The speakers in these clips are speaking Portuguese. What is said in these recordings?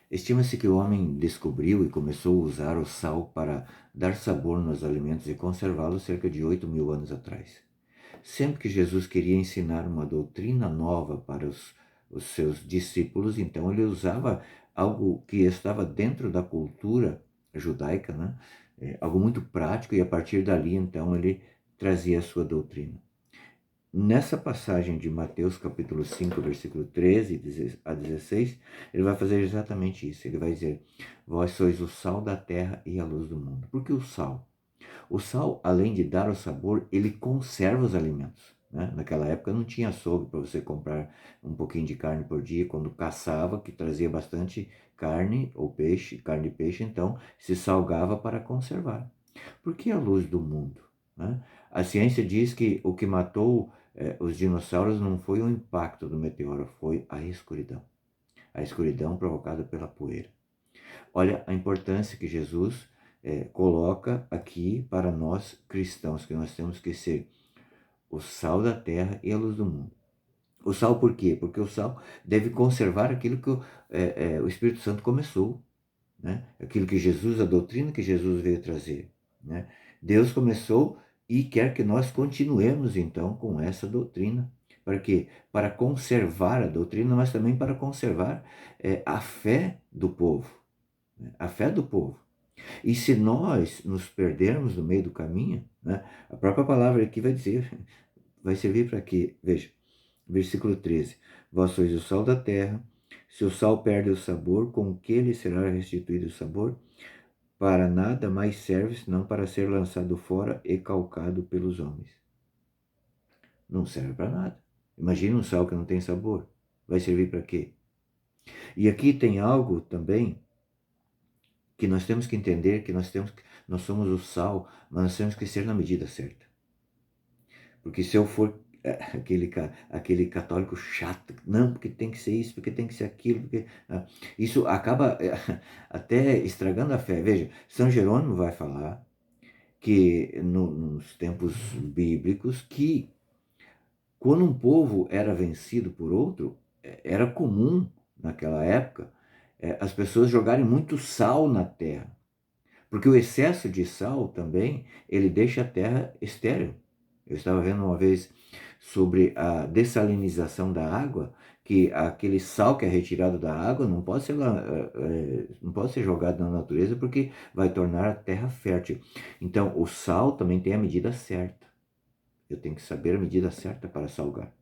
Estima-se que o homem descobriu e começou a usar o sal para dar sabor nos alimentos e conservá-los cerca de 8.000 anos atrás. Sempre que Jesus queria ensinar uma doutrina nova para os seus discípulos, então ele usava algo que estava dentro da cultura judaica, né? Algo muito prático, e a partir dali, então, ele trazia a sua doutrina. Nessa passagem de Mateus capítulo 5, versículo 13 a 16, ele vai fazer exatamente isso. Ele vai dizer: vós sois o sal da terra e a luz do mundo. Por que o sal? O sal, além de dar o sabor, ele conserva os alimentos, né? Naquela época não tinha açougue para você comprar um pouquinho de carne por dia. Quando caçava, que trazia bastante carne ou peixe, carne e peixe, então se salgava para conservar. Por que a luz do mundo, né? A ciência diz que o que matou os dinossauros não foi o impacto do meteoro, foi a escuridão. A escuridão provocada pela poeira. Olha a importância que Jesus coloca aqui para nós cristãos, que nós temos que ser o sal da terra e a luz do mundo. O sal por quê? Porque o sal deve conservar aquilo que o Espírito Santo começou, né? Aquilo que Jesus, a doutrina que Jesus veio trazer, né? Deus começou e quer que nós continuemos então com essa doutrina. Para quê? Para conservar a doutrina, mas também para conservar a fé do povo, né? A fé do povo. E se nós nos perdermos no meio do caminho, né? A própria palavra aqui vai dizer, vai servir para quê? Veja, versículo 13: vós sois o sal da terra. Se o sal perde o sabor, com que lhe será restituído o sabor? Para nada mais serve, senão para ser lançado fora e calcado pelos homens. Não serve para nada. Imagina um sal que não tem sabor. Vai servir para quê? E aqui tem algo também que nós temos que entender, que nós somos o sal, mas nós temos que ser na medida certa. Porque se eu for aquele católico chato, não, porque tem que ser isso, porque tem que ser aquilo, porque isso acaba até estragando a fé. Veja, São Jerônimo vai falar que nos tempos bíblicos, que quando um povo era vencido por outro, era comum naquela época as pessoas jogarem muito sal na terra, porque o excesso de sal também ele deixa a terra estéril. Eu estava vendo uma vez sobre a dessalinização da água, que aquele sal que é retirado da água não pode ser jogado na natureza, porque vai tornar a terra fértil. Então, o sal também tem a medida certa. Eu tenho que saber a medida certa para salgar.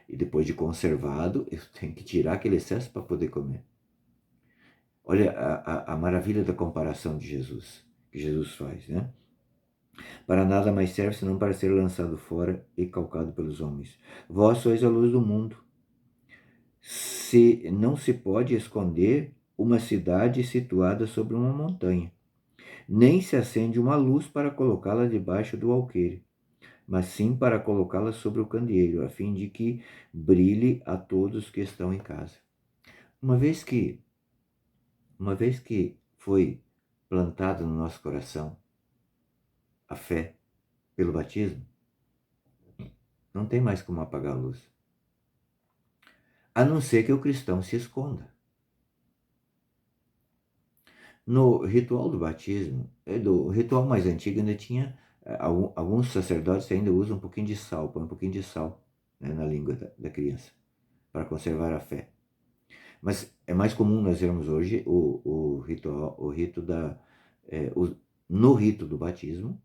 E depois de conservado, eu tenho que tirar aquele excesso para poder comer. Olha a maravilha da comparação de Jesus, que Jesus faz, né? Para nada mais serve senão para ser lançado fora e calcado pelos homens. Vós sois a luz do mundo. Não se pode esconder uma cidade situada sobre uma montanha, nem se acende uma luz para colocá-la debaixo do alqueire, mas sim para colocá-la sobre o candeeiro, a fim de que brilhe a todos que estão em casa. Uma vez que foi plantada no nosso coração a fé pelo batismo, não tem mais como apagar a luz. A não ser que o cristão se esconda. No ritual do batismo, do ritual mais antigo, ainda tinha, alguns sacerdotes ainda usam um pouquinho de sal, põe um pouquinho de sal, né, na língua da criança, para conservar a fé. Mas é mais comum nós vermos hoje o ritual, o rito no rito do batismo,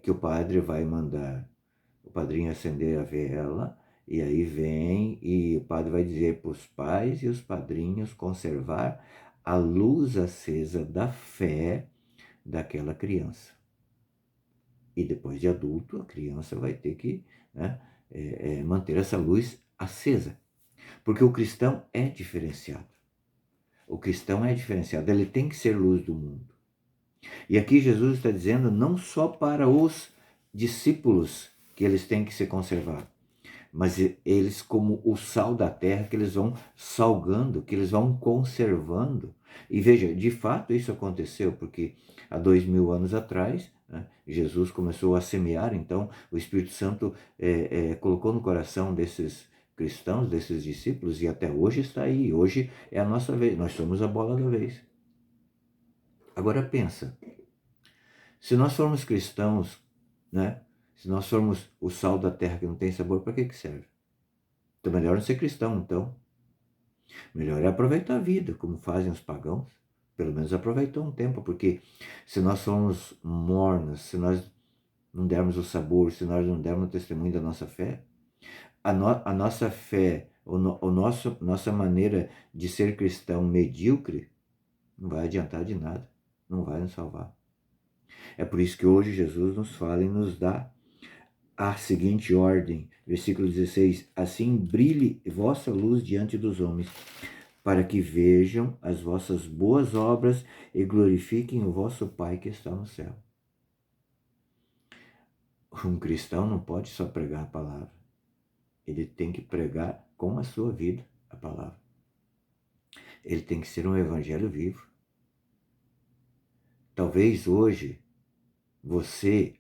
que o padre vai mandar o padrinho acender a vela, e aí vem e o padre vai dizer para os pais e os padrinhos conservar a luz acesa da fé daquela criança. E depois de adulto, a criança vai ter que, né, manter essa luz acesa. Porque o cristão é diferenciado. O cristão é diferenciado, ele tem que ser luz do mundo. E aqui Jesus está dizendo não só para os discípulos que eles têm que ser conservados, mas eles como o sal da terra, que eles vão salgando, que eles vão conservando. E veja, de fato isso aconteceu, porque há 2.000 anos atrás, né, Jesus começou a semear, então o Espírito Santo colocou no coração cristãos, desses discípulos, e até hoje está aí. Hoje é a nossa vez, nós somos a bola da vez. Agora pensa, se nós formos cristãos, né? Se nós formos o sal da terra que não tem sabor, para que serve? Então melhor não ser cristão, então. Melhor é aproveitar a vida, como fazem os pagãos. Pelo menos aproveitou um tempo, porque se nós somos mornos, se nós não dermos o sabor, se nós não dermos o testemunho da nossa fé, a nossa fé, nossa maneira de ser cristão medíocre, não vai adiantar de nada, não vai nos salvar. É por isso que hoje Jesus nos fala e nos dá a seguinte ordem, versículo 16: assim brilhe vossa luz diante dos homens, para que vejam as vossas boas obras e glorifiquem o vosso Pai que está no céu. Um cristão não pode só pregar a palavra, ele tem que pregar com a sua vida a palavra. Ele tem que ser um evangelho vivo. Talvez hoje você,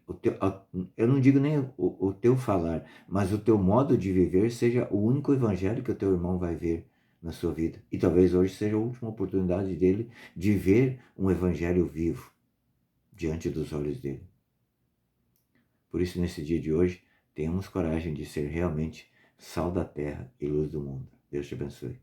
eu não digo nem o teu falar, mas o teu modo de viver seja o único evangelho que o teu irmão vai ver na sua vida. E talvez hoje seja a última oportunidade dele de ver um evangelho vivo diante dos olhos dele. Por isso, nesse dia de hoje, tenhamos coragem de ser realmente sal da terra e luz do mundo. Deus te abençoe.